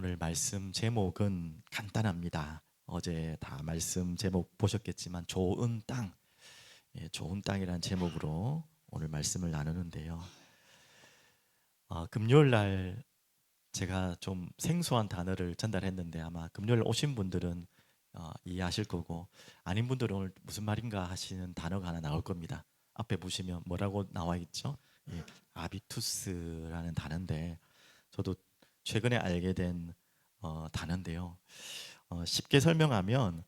오늘 말씀 제목은 간단합니다. 어제 다 말씀 제목 보셨겠지만 좋은 땅, 좋은 땅이라는 제목으로 오늘 말씀을 나누는데요. 금요일 날 제가 좀 생소한 단어를 전달했는데 아마 금요일 오신 분들은 이해하실 거고 아닌 분들은 오늘 무슨 말인가 하시는 단어가 하나 나올 겁니다. 앞에 보시면 뭐라고 나와 있죠? 아비투스라는 단어인데 저도 최근에 알게 된 단어인데요. 쉽게 설명하면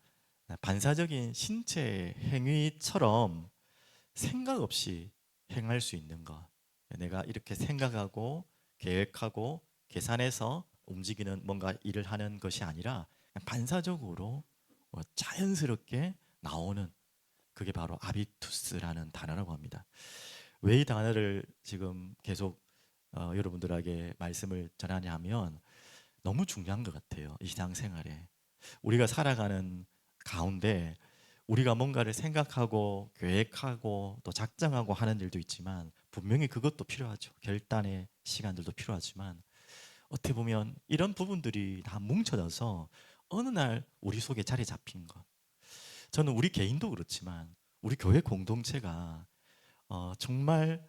반사적인 신체 행위처럼 생각 없이 행할 수 있는 것. 내가 이렇게 생각하고 계획하고 계산해서 움직이는 뭔가 일을 하는 것이 아니라 그냥 반사적으로 자연스럽게 나오는 그게 바로 아비투스라는 단어라고 합니다. 왜 이 단어를 지금 계속 여러분들에게 말씀을 전하냐 하면 너무 중요한 것 같아요. 일상생활에 우리가 살아가는 가운데 우리가 뭔가를 생각하고 계획하고 또 작정하고 하는 일도 있지만 분명히 그것도 필요하죠. 결단의 시간들도 필요하지만 어떻게 보면 이런 부분들이 다 뭉쳐져서 어느 날 우리 속에 자리 잡힌 것. 저는 우리 개인도 그렇지만 우리 교회 공동체가 정말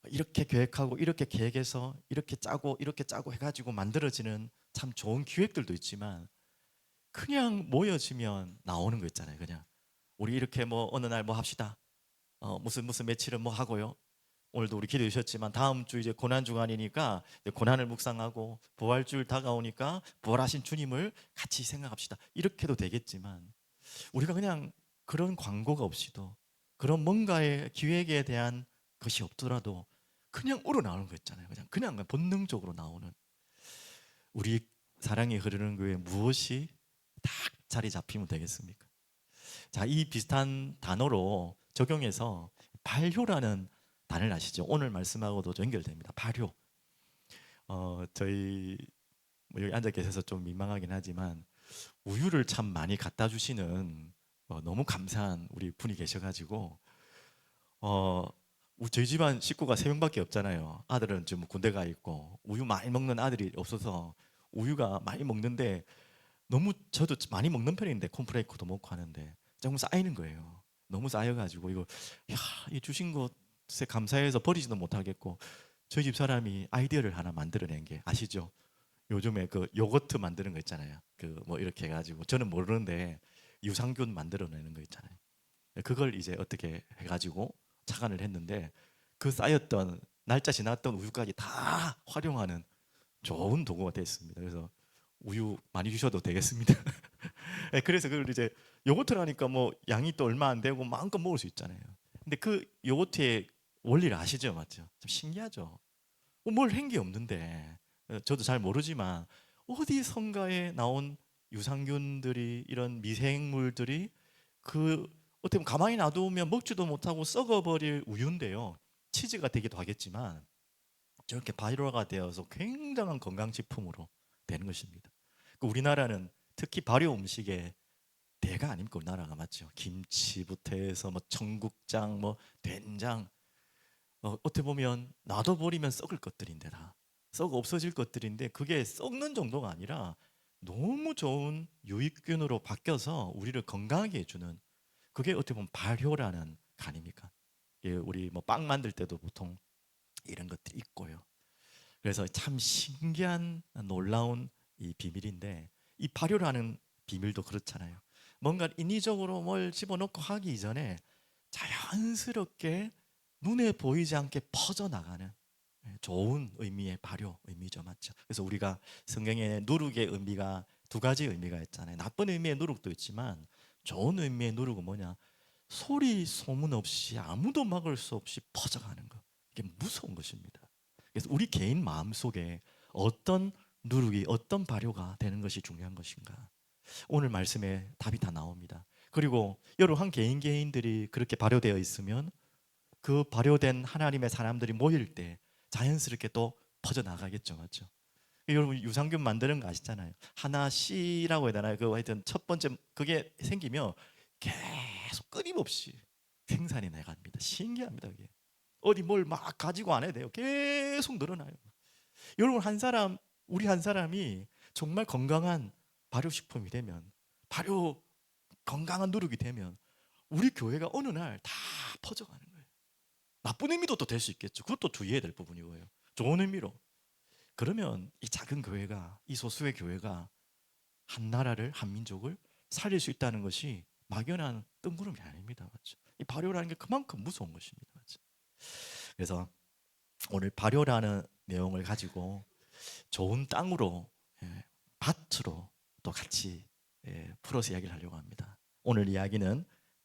이렇게 계획하고 이렇게 계획해서 이렇게 짜고 해가지고 만들어지는 참 좋은 기획들도 있지만 그냥 모여지면 나오는 거 있잖아요. 그냥 우리 이렇게 뭐 어느 날 뭐 합시다. 무슨 며칠은 뭐 하고요. 오늘도 우리 기도해 주셨지만 다음 주 이제 고난 주간이니까 이제 고난을 묵상하고 부활주일 다가오니까 부활하신 주님을 같이 생각합시다. 이렇게도 되겠지만 우리가 그냥 그런 광고가 없이도 그런 뭔가의 기획에 대한 것이 없더라도 그냥 우러나오는 거 있잖아요. 그냥 본능적으로 나오는 우리 사랑이 흐르는 교회 무엇이 딱 자리 잡히면 되겠습니까? 자, 이 비슷한 단어로 적용해서 발효라는 단어를 아시죠? 오늘 말씀하고도 연결됩니다. 발효. 저희 뭐 여기 앉아 계셔서 좀 민망하긴 하지만 우유를 참 많이 갖다 주시는 너무 감사한 우리 분이 계셔가지고 저희 집안 식구가 세 명밖에 없잖아요. 아들은 지금 군대 가 있고 우유 많이 먹는 아들이 없어서 우유가 많이 먹는데 너무 저도 많이 먹는 편인데 콘프레이크도 먹고 하는데 조금 쌓이는 거예요. 너무 쌓여가지고 이거 이 주신 것에 감사해서 버리지도 못하겠고 저희 집 사람이 아이디어를 하나 만들어낸 게 아시죠? 요즘에 그 요거트 만드는 거 있잖아요. 그 뭐 이렇게 해가지고 저는 모르는데 유산균 만들어내는 거 있잖아요. 그걸 이제 어떻게 해가지고 착안을 했는데 그 쌓였던 날짜 지났던 우유까지 다 활용하는 좋은 도구가 됐습니다. 그래서 우유 많이 주셔도 되겠습니다. 네, 그래서 그걸 이제 요거트라니까 뭐 양이 또 얼마 안 되고 마음껏 먹을 수 있잖아요. 근데 그 요거트의 원리를 아시죠, 맞죠? 좀 신기하죠. 뭘 한 게 없는데 저도 잘 모르지만 어디선가에 나온 유산균들이 이런 미생물들이 그 어떻게 보면 가만히 놔두면 먹지도 못하고 썩어버릴 우유인데요. 치즈가 되기도 하겠지만 저렇게 발효가 되어서 굉장한 건강식품으로 되는 것입니다. 우리나라는 특히 발효 음식의 대가 아닙니까? 우리나라가 맞죠? 김치부터 해서 뭐 청국장, 뭐 된장, 어떻게 보면 놔둬버리면 썩을 것들인데 다 썩어 없어질 것들인데 그게 썩는 정도가 아니라 너무 좋은 유익균으로 바뀌어서 우리를 건강하게 해주는 그게 어떻게 보면 발효라는 간입니까? 우리 뭐 빵 만들 때도 보통 이런 것들이 있고요. 그래서 참 신기한 놀라운 이 비밀인데 이 발효라는 비밀도 그렇잖아요. 뭔가 인위적으로 뭘 집어넣고 하기 이전에 자연스럽게 눈에 보이지 않게 퍼져나가는 좋은 의미의 발효 의미죠, 맞죠? 그래서 우리가 성경에 누룩의 의미가 두 가지 의미가 있잖아요. 나쁜 의미의 누룩도 있지만 좋은 의미의 누룩은 뭐냐? 소리 소문 없이 아무도 막을 수 없이 퍼져가는 것. 이게 무서운 것입니다. 그래서 우리 개인 마음 속에 어떤 누룩이 어떤 발효가 되는 것이 중요한 것인가? 오늘 말씀에 답이 다 나옵니다. 그리고 여러분 한 개인들이 그렇게 발효되어 있으면 그 발효된 하나님의 사람들이 모일 때 자연스럽게 또 퍼져 나가겠죠, 맞죠? 여러분 유산균 만드는 거 아시잖아요. 하나 씨라고 해야 되나요? 그 하여튼 첫 번째 그게 생기면 계속 끊임없이 생산이 나갑니다. 신기합니다, 그게. 어디 뭘 막 가지고 안 해도 돼요. 계속 늘어나요. 여러분 우리 한 사람이 정말 건강한 발효식품이 되면, 발효 건강한 누룩이 되면 우리 교회가 어느 날 다 퍼져가는 거예요. 나쁜 의미도 또 될 수 있겠죠. 그것도 주의해야 될 부분이고요. 좋은 의미로. 그러면 이 작은 교회가, 이 소수의 교회가 한 나라를, 한 민족을 살릴 수 있다는 것이 막연한 뜬구름이 아닙니다. 맞죠? 이 발효라는 게 그만큼 무서운 것입니다. 맞죠? 그래서 오늘 발효라는 내용을 가지고 좋은 땅으로, 밭으로 또 같이 풀어서 이야기를 하려고 합니다. 오늘 이야기는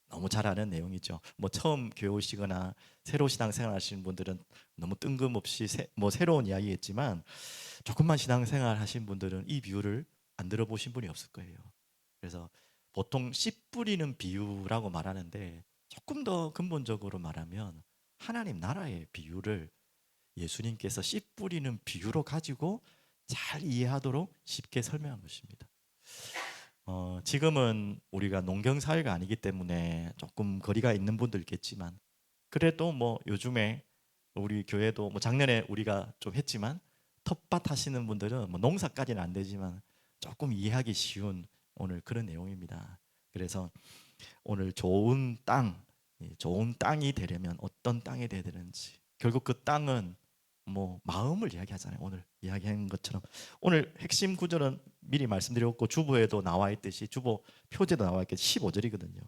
너무 잘 아는 내용이죠. 뭐 처음 교회 오시거나 새로 신앙생활 하시는 분들은 너무 뜬금없이 새로운 이야기겠지만, 조금만 신앙생활 하신 분들은 이 비유를 안 들어보신 분이 없을 거예요. 그래서 보통 씨 뿌리는 비유라고 말하는데, 조금 더 근본적으로 말하면 하나님 나라의 비유를 예수님께서 씨 뿌리는 비유로 가지고 잘 이해하도록 쉽게 설명한 것입니다. 지금은 우리가 농경 사회가 아니기 때문에 조금 거리가 있는 분들 있겠지만, 그래도 뭐 요즘에 우리 교회도 뭐 작년에 우리가 좀 했지만, 텃밭 하시는 분들은 뭐 농사까지는 안 되지만 조금 이해하기 쉬운 오늘 그런 내용입니다. 그래서 오늘 좋은 땅, 좋은 땅이 되려면 어떤 땅이 되어야 되는지, 결국 그 땅은 뭐 마음을 이야기하잖아요. 오늘 이야기한 것처럼 오늘 핵심 구절은 미리 말씀드렸고, 주보에도 나와 있듯이, 주보 표제도 나와 있듯이 15절이거든요.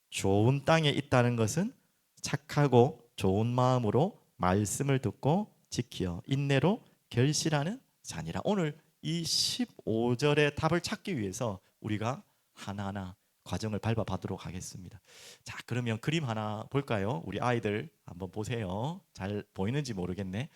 좋은 땅에 있다는 것은 착하고 좋은 마음으로 말씀을 듣고 지키어 인내로 결실하는 자니라. 오늘 이 15절의 답을 찾기 위해서 우리가 하나하나 과정을 밟아보도록 하겠습니다. 자, 그러면 그림 하나 볼까요? 우리 아이들 한번 보세요. 잘 보이는지 모르겠네.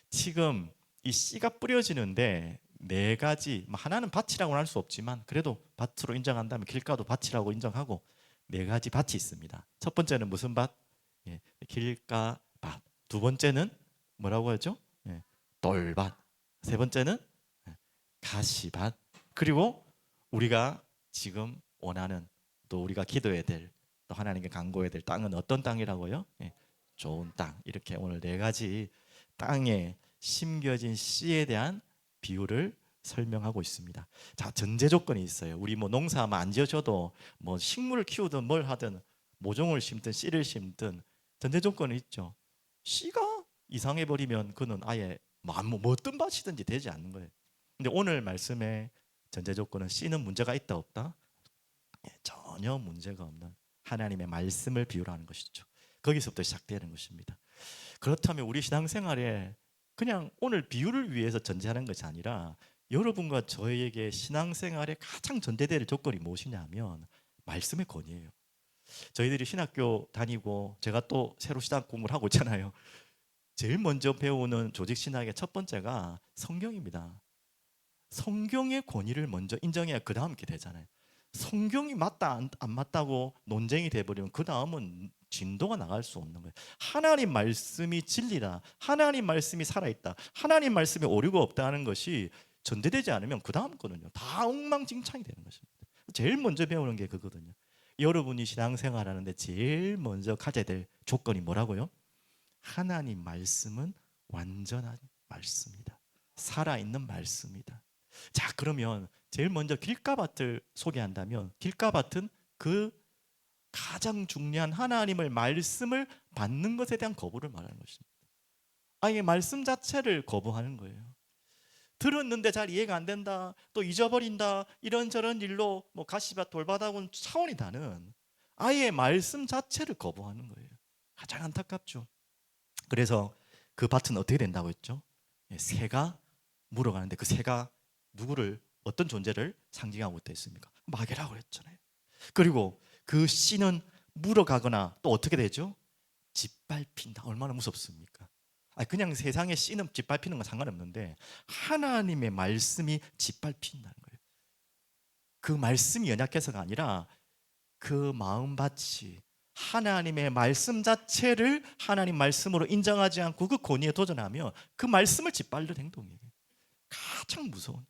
지금 이 씨가 뿌려지는데 네 가지, 하나는 밭이라고는 할 수 없지만 그래도 밭으로 인정한다면 길가도 밭이라고 인정하고, 네 가지 밭이 있습니다. 첫 번째는 무슨 밭? 길가 밭. 두 번째는 뭐라고 하죠? 돌밭. 세 번째는 가시밭. 그리고 우리가 지금 원하는, 또 우리가 기도해야 될, 또 하나님께 간구해야 될 땅은 어떤 땅이라고요? 좋은 땅. 이렇게 오늘 네 가지 땅에 심겨진 씨에 대한 비유를 설명하고 있습니다. 자, 전제 조건이 있어요. 우리 뭐 농사만 안 지어셔도 뭐 식물을 키우든 뭘 하든, 모종을 심든 씨를 심든 전제 조건이 있죠. 씨가 이상해 버리면 그는 아예 뭐 어떤 밭이든지 되지 않는 거예요. 근데 오늘 말씀의 전제 조건은 씨는 문제가 있다 없다? 전혀 문제가 없는 하나님의 말씀을 비유하는 것이죠. 거기서부터 시작되는 것입니다. 그렇다면 우리 신앙생활에 그냥 오늘 비유를 위해서 전제하는 것이 아니라, 여러분과 저에게 신앙생활에 가장 전제될 조건이 무엇이냐면 말씀의 권위예요. 저희들이 신학교 다니고 제가 또 새로 신학 공부를 하고 있잖아요. 제일 먼저 배우는 조직 신학의 첫 번째가 성경입니다. 성경의 권위를 먼저 인정해야 그 다음 게 되잖아요. 성경이 맞다 안 맞다고 논쟁이 돼버리면 그 다음은 진도가 나갈 수 없는 거예요. 하나님 말씀이 진리다, 하나님 말씀이 살아있다, 하나님 말씀에 오류가 없다는 것이 전제되지 않으면 그 다음 거는요 다 엉망진창이 되는 것입니다. 제일 먼저 배우는 게 그거거든요. 여러분이 신앙생활하는데 제일 먼저 가져야 될 조건이 뭐라고요? 하나님 말씀은 완전한 말씀이다, 살아있는 말씀이다. 자, 그러면 제일 먼저 길가밭을 소개한다면, 길가밭은 그 가장 중요한 하나님의 말씀을 받는 것에 대한 거부를 말하는 것입니다. 아예 말씀 자체를 거부하는 거예요. 들었는데 잘 이해가 안 된다, 또 잊어버린다, 이런저런 일로 뭐 가시밭 돌밭하고는 차원이 다른 아예 말씀 자체를 거부하는 거예요. 가장 안타깝죠. 그래서 그 밭은 어떻게 된다고 했죠? 새가 물어가는데, 그 새가 누구를, 어떤 존재를 상징하고 있다 했습니까? 마귀라고 했잖아요. 그리고 그 씨는 물어가거나 또 어떻게 되죠? 짓밟힌다. 얼마나 무섭습니까? 그냥 세상에 씨는 짓밟히는 건 상관없는데 하나님의 말씀이 짓밟힌다는 거예요. 그 말씀이 연약해서가 아니라 그 마음밭이 하나님의 말씀 자체를 하나님 말씀으로 인정하지 않고 그 권위에 도전하며 그 말씀을 짓밟는 행동이에요. 가장 무서운,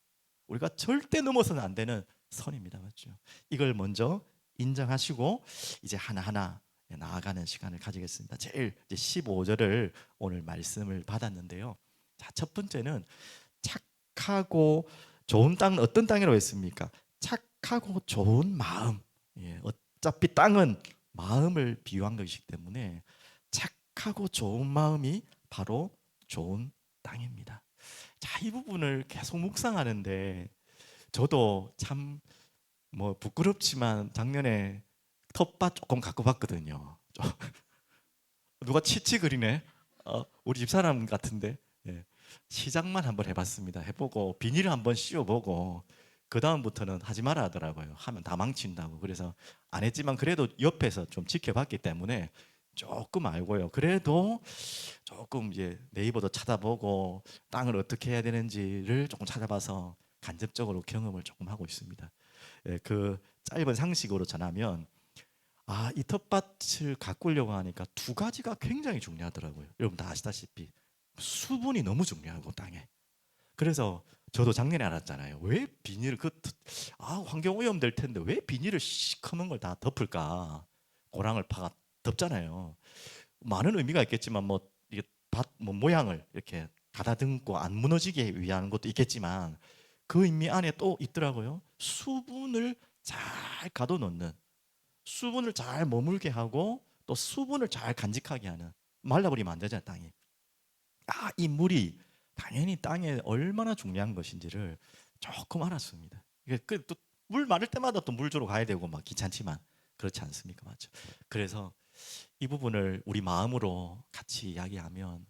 우리가 절대 넘어서는 안 되는 선입니다. 맞죠? 이걸 먼저 인정하시고 이제 하나하나 나아가는 시간을 가지겠습니다. 제일 이제 15절을 오늘 말씀을 받았는데요. 자, 첫 번째는 착하고 좋은 땅은 어떤 땅이라고 했습니까? 착하고 좋은 마음. 예, 어차피 땅은 마음을 비유한 것이기 때문에 착하고 좋은 마음이 바로 좋은 땅입니다. 자, 이 부분을 계속 묵상하는데 저도 참 뭐 부끄럽지만 작년에 텃밭 조금 갖고 봤거든요. 누가 치치 그리네? 우리 집사람 같은데. 예. 시작만 한번 해봤습니다. 해보고 비닐을 한번 씌워보고 그 다음부터는 하지 마라 하더라고요. 하면 다 망친다고. 그래서 안 했지만 그래도 옆에서 좀 지켜봤기 때문에 조금 알고요. 그래도 조금 이제 네이버도 찾아보고 땅을 어떻게 해야 되는지를 조금 찾아봐서 간접적으로 경험을 조금 하고 있습니다. 예, 그 짧은 상식으로 전하면 이 텃밭을 가꾸려고 하니까 두 가지가 굉장히 중요하더라고요. 여러분 다 아시다시피 수분이 너무 중요하고 땅에. 그래서 저도 작년에 알았잖아요. 왜 비닐을 환경 오염 될 텐데 왜 비닐을 시커먼 걸 다 덮을까? 고랑을 파가 덮잖아요. 많은 의미가 있겠지만 뭐 이게 밭 뭐 모양을 이렇게 가다듬고 안 무너지게 위한 것도 있겠지만 그 의미 안에 또 있더라고요. 수분을 잘 가둬놓는, 수분을 잘 머물게 하고 또 수분을 잘 간직하게 하는. 말라버리면 안 되잖아요, 땅이. 이 물이 당연히 땅에 얼마나 중요한 것인지를 조금 알았습니다. 또물 마를 때마다 또 물 주러 가야 되고 막 귀찮지만 그렇지 않습니까, 맞죠? 그래서 이 부분을 우리 마음으로 같이 이야기하면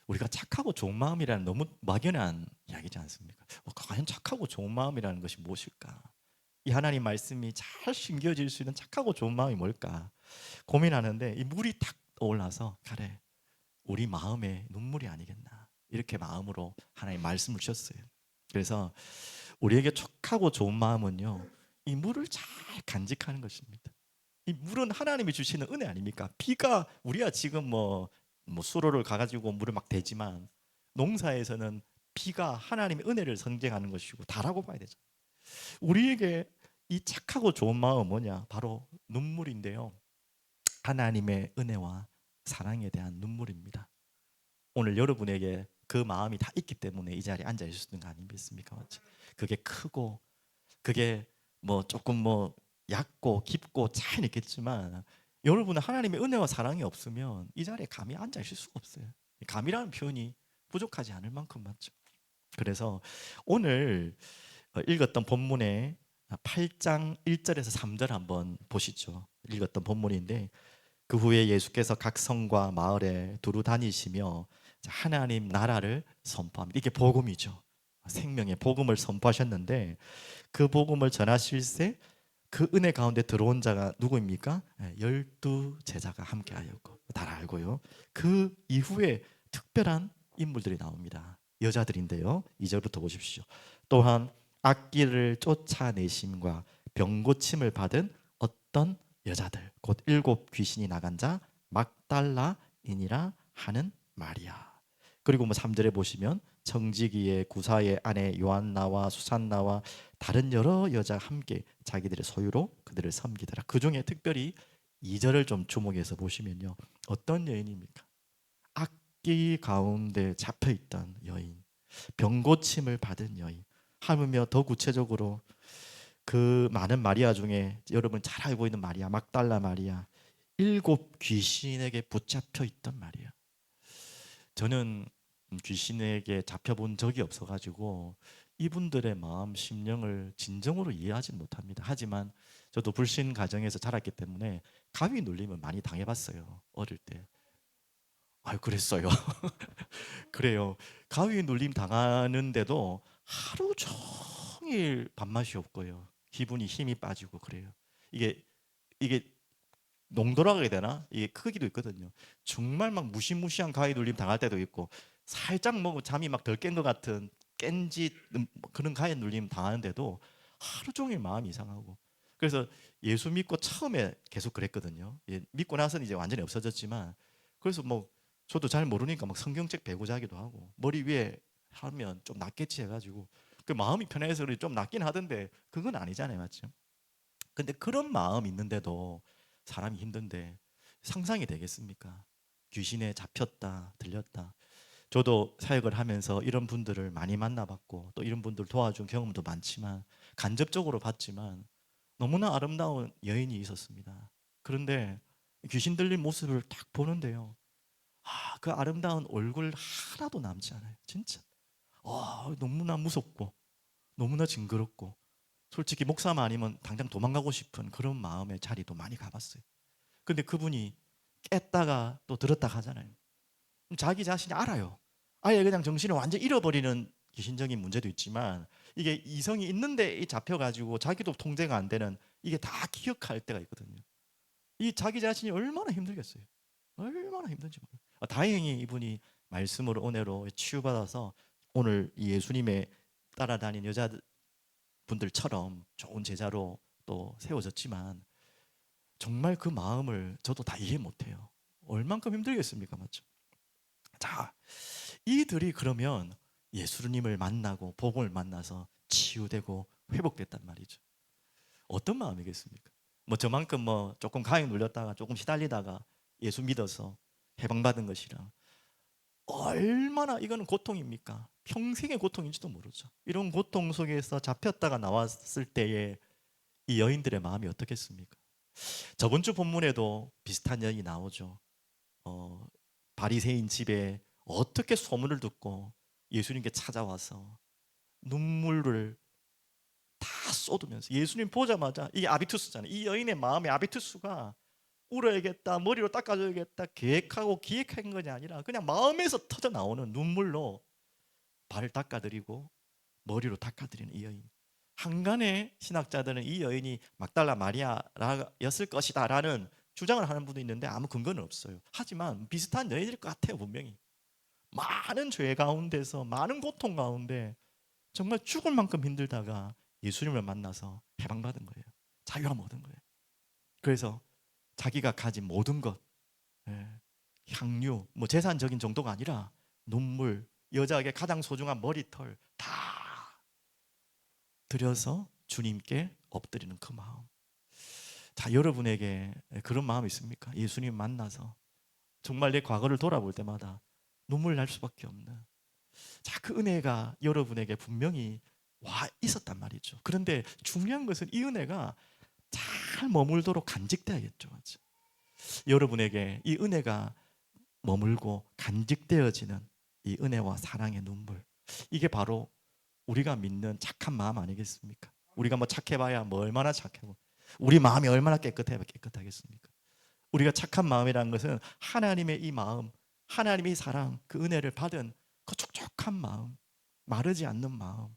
우리가 착하고 좋은 마음이라는 너무 막연한 이야기지 않습니까? 과연 착하고 좋은 마음이라는 것이 무엇일까? 이 하나님 말씀이 잘 심겨질 수 있는 착하고 좋은 마음이 뭘까 고민하는데 이 물이 탁 떠올라서 그래, 우리 마음에 눈물이 아니겠나, 이렇게 마음으로 하나님 말씀을 주셨어요. 그래서 우리에게 촉하고 좋은 마음은요, 이 물을 잘 간직하는 것입니다. 이 물은 하나님이 주시는 은혜 아닙니까? 비가 우리가 지금 뭐 수로를 가가지고 물을 막 대지만 농사에서는 비가 하나님의 은혜를 선징하는 것이고 다라고 봐야 되죠. 우리에게 이 착하고 좋은 마음은 뭐냐? 바로 눈물인데요. 하나님의 은혜와 사랑에 대한 눈물입니다. 오늘 여러분에게 그 마음이 다 있기 때문에 이 자리에 앉아 있을 수 있는 거 아니겠습니까? 맞지? 그게 크고 그게 뭐 조금 뭐 얕고 깊고 차이는 있겠지만 여러분은 하나님의 은혜와 사랑이 없으면 이 자리에 감히 앉아 있을 수가 없어요. 감이라는 표현이 부족하지 않을 만큼 맞죠. 그래서 오늘 읽었던 본문의 8장 1절에서 3절 한번 보시죠. 읽었던 본문인데 그 후에 예수께서 각 성과 마을에 두루 다니시며 하나님 나라를 선포합니다. 이게 복음이죠. 생명의 복음을 선포하셨는데 그 복음을 전하실세 그 은혜 가운데 들어온 자가 누구입니까? 12 제자가 함께하였고 다 알고요. 그 이후에 특별한 인물들이 나옵니다. 여자들인데요. 2절부터 보십시오. 또한 악기를 쫓아내심과 병고침을 받은 어떤 여자들 곧 7 귀신이 나간 자 막달라인이라 하는 마리아. 그리고 뭐 3절에 보시면 청지기의 구사의 아내 요한나와 수산나와 다른 여러 여자 함께 자기들의 소유로 그들을 섬기더라. 그 중에 특별히 2절을 좀 주목해서 보시면요, 어떤 여인입니까? 악기 가운데 잡혀있던 여인, 병고침을 받은 여인. 하물며 더 구체적으로 그 많은 마리아 중에 여러분 잘 알고 있는 마리아, 막달라 마리아, 7 귀신에게 붙잡혀 있던 마리아. 저는 귀신에게 잡혀본 적이 없어가지고 이분들의 마음 심령을 진정으로 이해하지 못합니다. 하지만 저도 불신 가정에서 자랐기 때문에 가위 눌림을 많이 당해봤어요, 어릴 때. 그랬어요. 그래요. 가위 눌림 당하는데도 하루 종일 밥맛이 없고요. 기분이 힘이 빠지고 그래요. 이게 농도라고 해야 되나? 이게 크기도 있거든요. 정말 막 무시무시한 가위 눌림 당할 때도 있고 살짝 뭐 잠이 막 덜 깬 것 같은 깬지 그런 가위 눌림 당하는데도 하루 종일 마음이 이상하고. 그래서 예수 믿고 처음에 계속 그랬거든요. 믿고 나서는 이제 완전히 없어졌지만 그래서 뭐 저도 잘 모르니까 막 성경책 배고 자기도 하고 머리 위에 하면 좀 낫겠지 해가지고 그 마음이 편해서 좀 낫긴 하던데 그건 아니잖아요, 맞죠? 근데 그런 마음 있는데도 사람이 힘든데 상상이 되겠습니까? 귀신에 잡혔다, 들렸다. 저도 사역을 하면서 이런 분들을 많이 만나봤고 또 이런 분들 도와준 경험도 많지만 간접적으로 봤지만 너무나 아름다운 여인이 있었습니다. 그런데 귀신 들린 모습을 딱 보는데요. 그 아름다운 얼굴 하나도 남지 않아요. 진짜. 너무나 무섭고 너무나 징그럽고 솔직히 목사만 아니면 당장 도망가고 싶은 그런 마음의 자리도 많이 가봤어요. 근데 그분이 깼다가 또 들었다 하잖아요. 자기 자신이 알아요. 아예 그냥 정신을 완전 잃어버리는 귀신적인 문제도 있지만 이게 이성이 있는데 잡혀가지고 자기도 통제가 안 되는 이게 다 기억할 때가 있거든요. 이 자기 자신이 얼마나 힘들겠어요. 얼마나 힘든지 몰라요. 다행히 이분이 말씀으로 은혜로 치유받아서 오늘 이 예수님의 따라다닌 여자분들처럼 좋은 제자로 또 세워졌지만 정말 그 마음을 저도 다 이해 못해요. 얼만큼 힘들겠습니까, 맞죠? 자, 이들이 그러면 예수님을 만나고 복음을 만나서 치유되고 회복됐단 말이죠. 어떤 마음이겠습니까? 뭐 저만큼 뭐 조금 가행 눌렸다가 조금 시달리다가 예수 믿어서 해방받은 것이랑 얼마나 이거는 고통입니까? 평생의 고통인지도 모르죠. 이런 고통 속에서 잡혔다가 나왔을 때의 이 여인들의 마음이 어떻겠습니까? 저번 주 본문에도 비슷한 여인이 나오죠. 바리새인 집에 어떻게 소문을 듣고 예수님께 찾아와서 눈물을 다 쏟으면서 예수님 보자마자 이게 아비투스잖아요. 이 여인의 마음의 아비투스가 울어야겠다, 머리로 닦아줘야겠다 계획하고 기획한 것이 아니라 그냥 마음에서 터져 나오는 눈물로 발을 닦아드리고 머리로 닦아드리는 이 여인. 한간의 신학자들은 이 여인이 막달라 마리아였을 것이다 라는 주장을 하는 분도 있는데 아무 근거는 없어요. 하지만 비슷한 여인일 것 같아요. 분명히 많은 죄 가운데서 많은 고통 가운데 정말 죽을 만큼 힘들다가 예수님을 만나서 해방받은 거예요. 자유함 얻은 거예요. 그래서 자기가 가진 모든 것, 예, 향유, 뭐 재산적인 정도가 아니라 눈물, 여자에게 가장 소중한 머리털 다 들여서 주님께 엎드리는 그 마음. 자, 여러분에게 그런 마음 있습니까? 예수님 만나서 정말 내 과거를 돌아볼 때마다 눈물 날 수밖에 없는, 자, 그 은혜가 여러분에게 분명히 와 있었단 말이죠. 그런데 중요한 것은 이 은혜가 잘 머물도록 간직돼야겠죠. 맞죠? 여러분에게 이 은혜가 머물고 간직되어지는 이 은혜와 사랑의 눈물, 이게 바로 우리가 믿는 착한 마음 아니겠습니까? 우리가 뭐 착해봐야 뭐 얼마나 착하고 우리 마음이 얼마나 깨끗하겠습니까? 우리가 착한 마음이라는 것은 하나님의 이 마음, 하나님의 이 사랑, 그 은혜를 받은 그 촉촉한 마음, 마르지 않는 마음,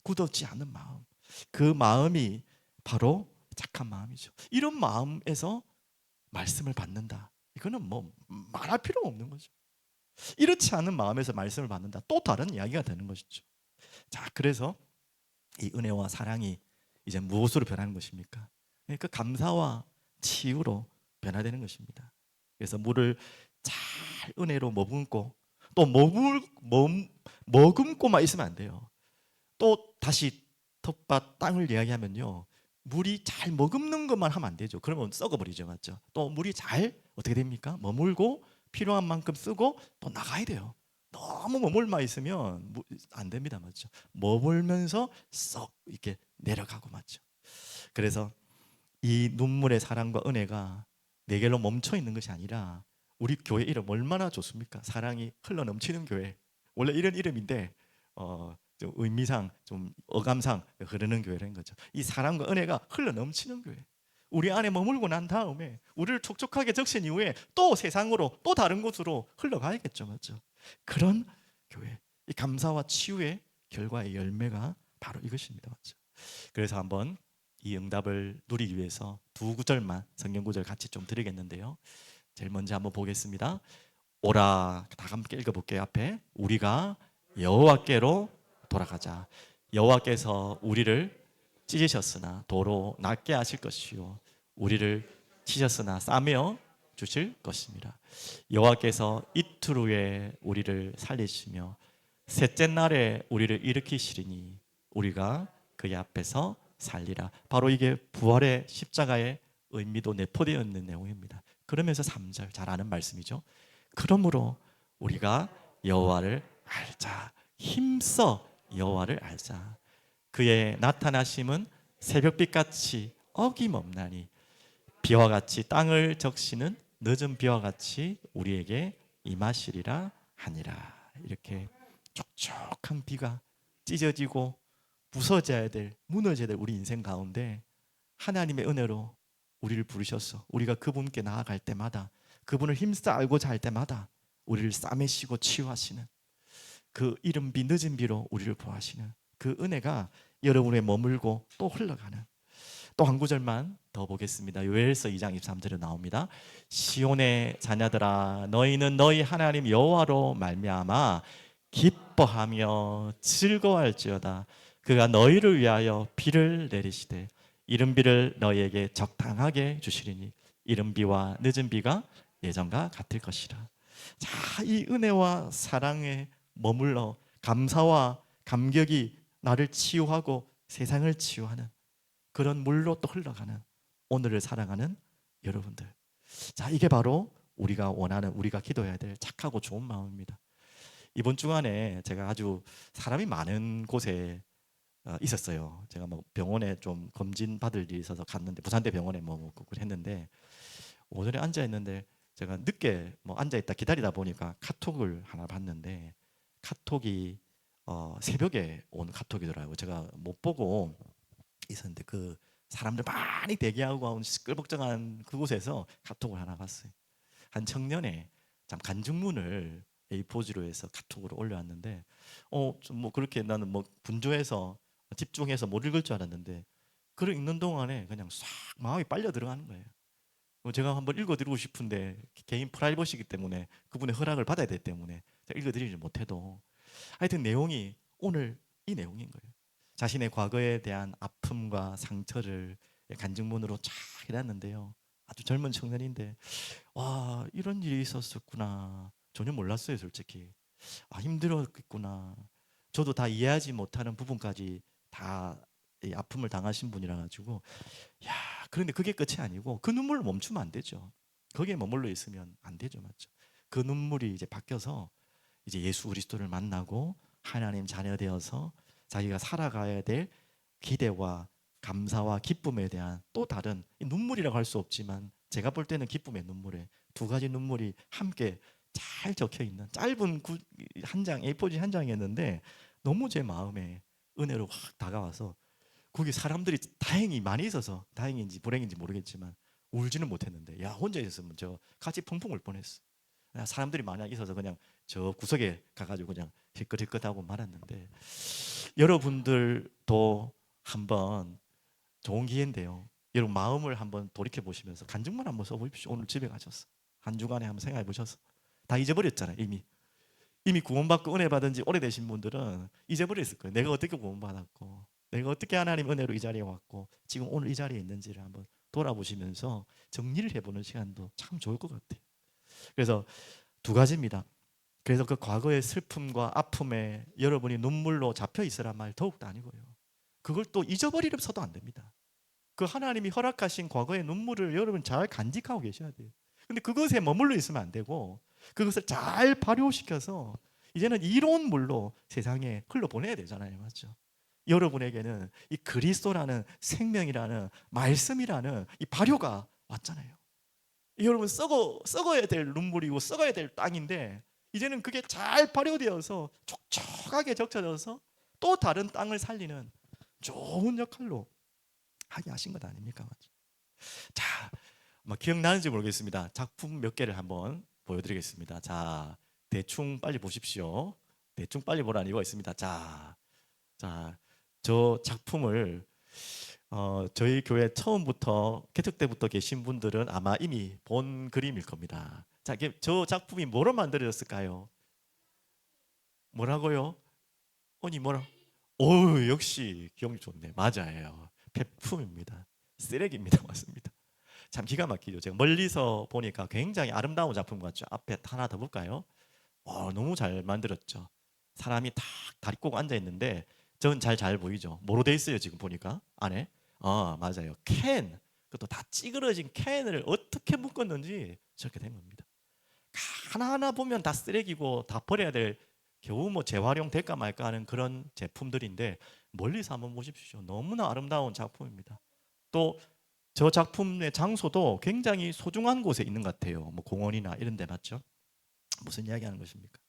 굳었지 않은 마음, 그 마음이 바로 착한 마음이죠. 이런 마음에서 말씀을 받는다. 이거는 뭐 말할 필요가 없는 거죠. 이렇지 않은 마음에서 말씀을 받는다. 또 다른 이야기가 되는 것이죠. 자, 그래서 이 은혜와 사랑이 이제 무엇으로 변하는 것입니까? 그 감사와 치유로 변화되는 것입니다. 그래서 물을 잘 은혜로 머금고 또 머금고만 있으면 안 돼요. 또 다시 텃밭 땅을 이야기하면요, 물이 잘 머금는 것만 하면 안 되죠. 그러면 썩어버리죠. 맞죠? 또 물이 잘 어떻게 됩니까? 머물고 필요한 만큼 쓰고 또 나가야 돼요. 너무 머물만 있으면 안 됩니다. 맞죠? 머물면서 썩 이렇게 내려가고, 맞죠? 그래서 이 눈물의 사랑과 은혜가 내게로 멈춰 있는 것이 아니라 우리 교회 이름 얼마나 좋습니까? 사랑이 흘러 넘치는 교회. 원래 이런 이름인데 좀 의미상 좀 어감상 흐르는 교회라는 거죠. 이 사랑과 은혜가 흘러 넘치는 교회. 우리 안에 머물고 난 다음에 우리를 촉촉하게 적신 이후에 또 세상으로 또 다른 곳으로 흘러가야겠죠. 맞죠? 그런 교회. 이 감사와 치유의 결과의 열매가 바로 이것입니다. 맞죠? 그래서 한번 이 응답을 누리기 위해서 두 구절만 성경 구절 같이 좀 드리겠는데요. 제일 먼저 한번 보겠습니다. 오라, 다 함께 읽어볼게요. 앞에 우리가 여호와께로 돌아가자. 여호와께서 우리를 찢으셨으나 도로 낫게 하실 것이요 우리를 치셨으나 싸매어 주실 것입니다. 여호와께서 이틀 후에 우리를 살리시며 셋째 날에 우리를 일으키시리니 우리가 그의 앞에서 살리라. 바로 이게 부활의 십자가의 의미도 내포되어 있는 내용입니다. 그러면서 3절 잘 아는 말씀이죠. 그러므로 우리가 여호와를 알자. 힘써 여호와를 알자. 그의 나타나심은 새벽빛같이 어김없나니 비와 같이 땅을 적시는 늦은 비와 같이 우리에게 임하시리라 하니라. 이렇게 촉촉한 비가 찢어지고 부서져야 될, 무너져야 될 우리 인생 가운데 하나님의 은혜로 우리를 부르셔서 우리가 그분께 나아갈 때마다, 그분을 힘써 알고자 할 때마다 우리를 싸매시고 치유하시는, 그 이른 비 늦은 비로 우리를 보하시는 그 은혜가 여러분에 머물고 또 흘러가는. 또 한 구절만 더 보겠습니다. 요엘서 2장 23절에 나옵니다. 시온의 자녀들아, 너희는 너희 하나님 여호와로 말미암아 기뻐하며 즐거워할지어다. 그가 너희를 위하여 비를 내리시되 이른 비를 너희에게 적당하게 주시리니 이른 비와 늦은 비가 예전과 같을 것이라. 자, 이 은혜와 사랑에 머물러 감사와 감격이 나를 치유하고 세상을 치유하는 그런 물로 또 흘러가는 오늘을 살아가는 여러분들. 자, 이게 바로 우리가 원하는, 우리가 기도해야 될 착하고 좋은 마음입니다. 이번 주간에 제가 아주 사람이 많은 곳에 있었어요. 제가 뭐 병원에 좀 검진 받을 일이 있어서 갔는데, 부산대 병원에 뭐 했는데, 오전에 앉아 있는데 제가 늦게 뭐 앉아 있다 기다리다 보니까 카톡을 하나 봤는데, 카톡이 새벽에 온 카톡이더라고요. 제가 못 보고 있었는데 그 사람들 많이 대기하고 시끌벅적한 그곳에서 카톡을 하나 봤어요. 한 청년의 참 간증문을 A4지로 해서 카톡으로 올려왔는데, 좀 뭐 그렇게 나는 뭐 분주해서 집중해서 못 읽을 줄 알았는데, 글을 읽는 동안에 그냥 싹 마음이 빨려 들어가는 거예요. 제가 한번 읽어드리고 싶은데 개인 프라이버시기 때문에, 그분의 허락을 받아야 되기 때문에 제가 읽어드리지 못해도, 하여튼 내용이 오늘 이 내용인 거예요. 자신의 과거에 대한 아픔과 상처를 간증문으로 쫙 해놨는데요. 아주 젊은 청년인데, 와, 이런 일이 있었구나. 전혀 몰랐어요, 솔직히. 아, 힘들었겠구나. 저도 다 이해하지 못하는 부분까지 다 이 아픔을 당하신 분이라 가지고, 야, 그런데 그게 끝이 아니고 그 눈물을 멈추면 안 되죠. 거기에 머물러 있으면 안 되죠, 맞죠? 그 눈물이 이제 바뀌어서 이제 예수 그리스도를 만나고 하나님 자녀 되어서 자기가 살아가야 될 기대와 감사와 기쁨에 대한 또 다른, 눈물이라고 할 수 없지만 제가 볼 때는 기쁨의 눈물에 두 가지 눈물이 함께 잘 적혀 있는 짧은 한 장, A4지 한 장이었는데, 너무 제 마음에 은혜로 확 다가와서, 거기 사람들이 다행히 많이 있어서 다행인지 불행인지 모르겠지만 울지는 못했는데, 야, 혼자 있었으면 저 같이 펑펑 울 뻔했어. 사람들이 많이 있어서 그냥 저 구석에 가가지고 그냥 힐끗힐끗하고 말았는데, 여러분들도 한번 좋은 기회인데요. 여러분 마음을 한번 돌이켜 보시면서 간증만 한번 써보십시오. 오늘 집에 가셔서 한 주간에 한번 생각해 보셔서. 다 잊어버렸잖아요, 이미 구원받고 은혜 받은 지 오래되신 분들은 잊어버렸을 거예요. 내가 어떻게 구원받았고, 내가 어떻게 하나님 은혜로 이 자리에 왔고, 지금 오늘 이 자리에 있는지를 한번 돌아보시면서 정리를 해보는 시간도 참 좋을 것 같아요. 그래서 두 가지입니다. 그래서 그 과거의 슬픔과 아픔에 여러분이 눈물로 잡혀 있으란 말 더욱도 아니고요. 그걸 또 잊어버리려서도 안 됩니다. 그 하나님이 허락하신 과거의 눈물을 여러분 잘 간직하고 계셔야 돼요. 근데 그것에 머물러 있으면 안 되고, 그것을 잘 발효시켜서 이제는 이로운 물로 세상에 흘러보내야 되잖아요, 맞죠? 여러분에게는 이 그리스도라는 생명이라는 말씀이라는 이 발효가 왔잖아요. 여러분 썩어야 될 눈물이고 썩어야 될 땅인데, 이제는 그게 잘 발효되어서 촉촉하게 적셔져서 또 다른 땅을 살리는 좋은 역할로 하게 하신 것 아닙니까? 맞죠? 자, 기억나는지 모르겠습니다. 작품 몇 개를 한번 보여드리겠습니다. 자, 대충 빨리 보십시오. 대충 빨리 보라는 이유가 있습니다. 자, 저 작품을 저희 교회 처음부터 개척 때부터 계신 분들은 아마 이미 본 그림일 겁니다. 자, 저 작품이 뭐로 만들어졌을까요? 뭐라고요? 아니 뭐라? 오, 역시 기억력 좋네. 맞아요. 폐품입니다. 쓰레기입니다. 맞습니다. 참 기가 막히죠. 제가 멀리서 보니까 굉장히 아름다운 작품 같죠. 앞에 하나 더 볼까요? 너무 잘 만들었죠. 사람이 딱 다리 꼬고 앉아 있는데, 전 잘 보이죠. 뭐로 돼 있어요 지금 보니까 안에? 맞아요. 캔. 그것도 다 찌그러진 캔을 어떻게 묶었는지 저렇게 된 겁니다. 하나하나 보면 다 쓰레기고 다 버려야 될, 겨우 뭐 재활용 될까 말까 하는 그런 제품들인데 멀리서 한번 보십시오. 너무나 아름다운 작품입니다. 또 저 작품의 장소도 굉장히 소중한 곳에 있는 것 같아요. 뭐 공원이나 이런 데 맞죠? 무슨 이야기하는 것입니까?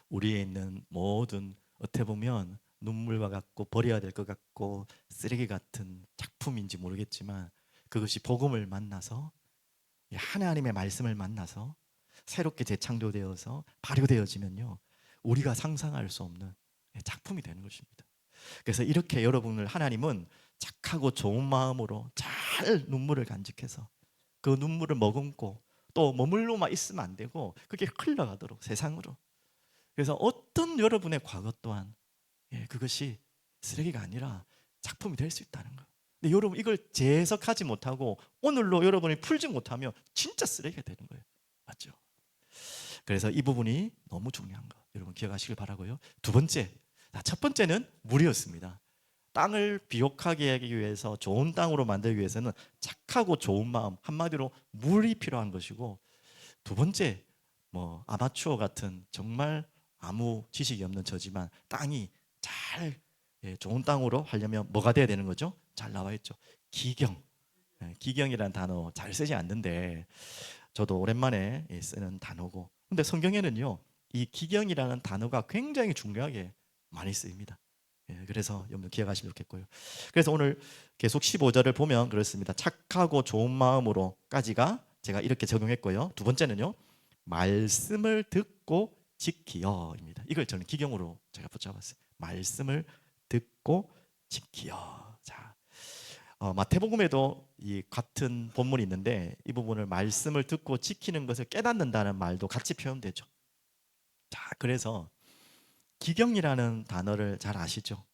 우리에 있는 모든, 어떻게 보면 눈물과 같고 버려야 될 것 같고 쓰레기 같은 작품인지 모르겠지만, 그것이 복음을 만나서, 하나님의 말씀을 만나서 새롭게 재창조되어서 발효되어지면요, 우리가 상상할 수 없는 작품이 되는 것입니다. 그래서 이렇게 여러분을 하나님은 착하고 좋은 마음으로 잘 눈물을 간직해서 그 눈물을 머금고, 또 머물러만 있으면 안 되고 그게 흘러가도록 세상으로. 그래서 어떤 여러분의 과거 또한, 그것이 쓰레기가 아니라 작품이 될 수 있다는 거. 근데 여러분 이걸 재해석하지 못하고 오늘로 여러분이 풀지 못하면 진짜 쓰레기가 되는 거예요. 맞죠? 그래서 이 부분이 너무 중요한 거 여러분 기억하시길 바라고요. 두 번째, 첫 번째는 물이었습니다. 땅을 비옥하게 하기 위해서, 좋은 땅으로 만들기 위해서는 착하고 좋은 마음, 한마디로 물이 필요한 것이고, 두 번째, 뭐 아마추어 같은 정말 아무 지식이 없는 저지만 땅이 잘, 좋은 땅으로 하려면 뭐가 돼야 되는 거죠? 잘 나와 있죠. 기경. 기경이라는 단어 잘 쓰지 않는데 저도 오랜만에 쓰는 단어고, 근데 성경에는요 이 기경이라는 단어가 굉장히 중요하게 많이 쓰입니다. 그래서 여러분 기억하시면 좋겠고요. 그래서 오늘 계속 15절을 보면 그렇습니다. 착하고 좋은 마음으로까지가 제가 이렇게 적용했고요. 두 번째는요, 말씀을 듣고 지키여입니다. 이걸 저는 기경으로 제가 붙여봤어요. 말씀을 듣고 지키여. 자, 마태복음에도 이 같은 본문이 있는데 이 부분을 말씀을 듣고 지키는 것을 깨닫는다는 말도 같이 표현되죠. 자, 그래서 기경이라는 단어를 잘 아시죠?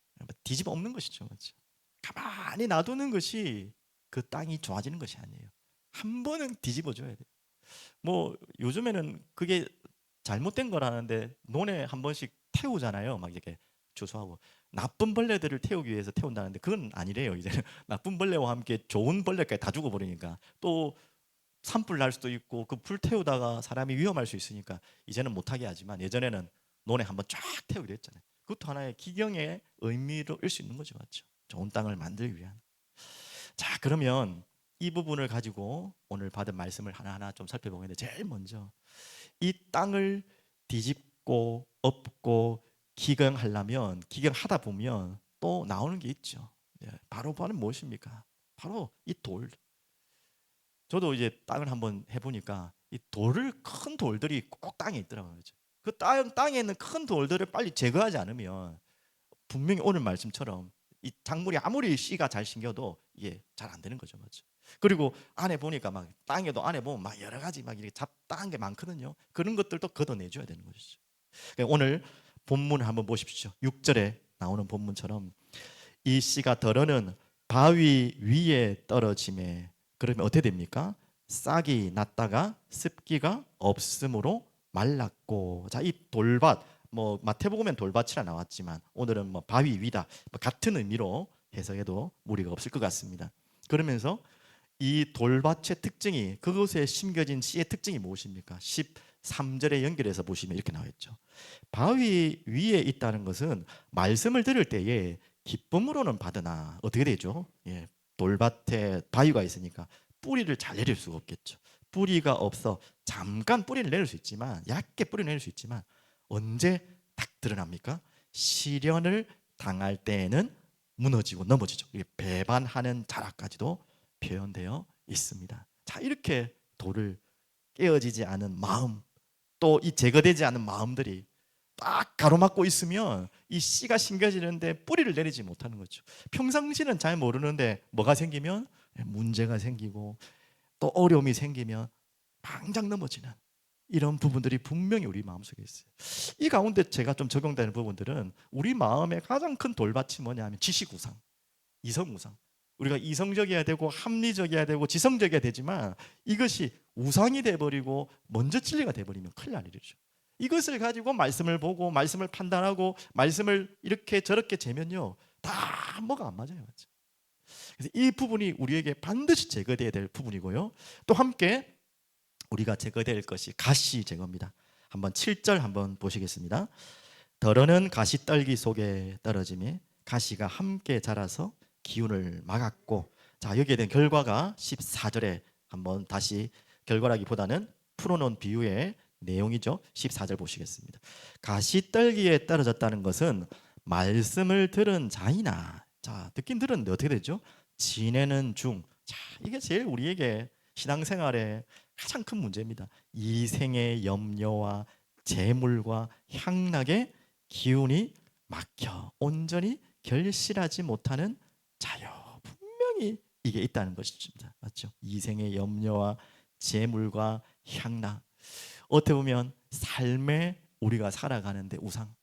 뒤집어 엎는 것이죠. 그렇죠? 가만히 놔두는 것이 그 땅이 좋아지는 것이 아니에요. 한 번은 뒤집어 줘야 돼요. 뭐 요즘에는 그게 잘못된 거라는데 논에 한 번씩 태우잖아요. 막 이렇게 주소하고 나쁜 벌레들을 태우기 위해서 태운다는데 그건 아니래요. 이제는 나쁜 벌레와 함께 좋은 벌레까지 다 죽어버리니까 또 산불 날 수도 있고 그 불 태우다가 사람이 위험할 수 있으니까 이제는 못하게 하지만, 예전에는 논에 한번 쫙 태우기로 했잖아요. 그것도 하나의 기경의 의미로 일 수 있는 거죠. 맞죠? 좋은 땅을 만들기 위한. 자, 그러면 이 부분을 가지고 오늘 받은 말씀을 하나하나 좀 살펴보겠는데, 제일 먼저 이 땅을 뒤집고 엎고 기경하려면, 기경하다 보면 또 나오는 게 있죠. 바로 무엇입니까? 바로 이 돌. 저도 이제 땅을 한번 해보니까 이 돌을, 큰 돌들이 꼭 땅에 있더라고요. 그 땅에 있는 큰 돌들을 빨리 제거하지 않으면 분명히 오늘 말씀처럼 이 작물이 아무리 씨가 잘 심겨도 이게 잘 안 되는 거죠. 맞죠? 그리고 안에 보니까 막 땅에도 안에 보면 막 여러 가지 막 이렇게 잡다한 게 많거든요. 그런 것들도 걷어내줘야 되는 것이죠. 그러니까 오늘 본문을 한번 보십시오. 6절에 나오는 본문처럼 이 씨가 덜어는 바위 위에 떨어짐에, 그러면 어떻게 됩니까? 싹이 났다가 습기가 없으므로 말랐고. 자, 이 돌밭, 뭐 마태복음엔 돌밭이라 나왔지만 오늘은 뭐 바위 위다, 뭐 같은 의미로 해석해도 무리가 없을 것 같습니다. 그러면서 이 돌밭의 특징이, 그곳에 심겨진 씨의 특징이 무엇입니까? 13절에 연결해서 보시면 이렇게 나와 있죠. 바위 위에 있다는 것은 말씀을 들을 때에 기쁨으로는 받으나 어떻게 되죠? 돌밭에 바위가 있으니까 뿌리를 잘 내릴 수가 없겠죠. 뿌리가 없어 잠깐 뿌리를 내릴 수 있지만, 얇게 뿌리를 내릴 수 있지만 언제 딱 드러납니까? 시련을 당할 때에는 무너지고 넘어지죠. 이게 배반하는 자락까지도 표현되어 있습니다. 자, 이렇게 돌을, 깨어지지 않은 마음, 또 이 제거되지 않은 마음들이 딱 가로막고 있으면 이 씨가 심겨지는데 뿌리를 내리지 못하는 거죠. 평상시는 잘 모르는데 뭐가 생기면, 문제가 생기고 또 어려움이 생기면 방장 넘어지는 이런 부분들이 분명히 우리 마음속에 있어요. 이 가운데 제가 좀 적용되는 부분들은, 우리 마음의 가장 큰 돌밭이 뭐냐면 지식우상, 이성우상. 우리가 이성적이어야 되고 합리적이어야 되고 지성적이어야 되지만 이것이 우상이 돼버리고 먼저 진리가 돼버리면 큰일 날 일이죠. 이것을 가지고 말씀을 보고 말씀을 판단하고 말씀을 이렇게 저렇게 재면요, 다 뭐가 안 맞아요. 그래서 이 부분이 우리에게 반드시 제거돼야 될 부분이고요. 또 함께 우리가 제거될 것이 가시 제거입니다. 한번 7절 한번 보시겠습니다. 더러는 가시떨기 속에 떨어짐에 가시가 함께 자라서 기운을 막았고, 자, 여기에 대한 결과가 14절에 한번 다시 결과라기보다는 풀어놓은 비유의 내용이죠. 14절 보시겠습니다. 가시떨기에 떨어졌다는 것은 말씀을 들은 자이나, 자, 듣긴 들었는데 어떻게 되죠? 지내는 중. 자, 이게 제일 우리에게 신앙생활에 가장 큰 문제입니다. 이 생의 염려와 재물과 향락의 기운이 막혀 온전히 결실하지 못하는 자요. 분명히 이게 있다는 것입니다. 맞죠? 이 생의 염려와 재물과 향락. 어떻게 보면 삶에 우리가 살아가는데 우상.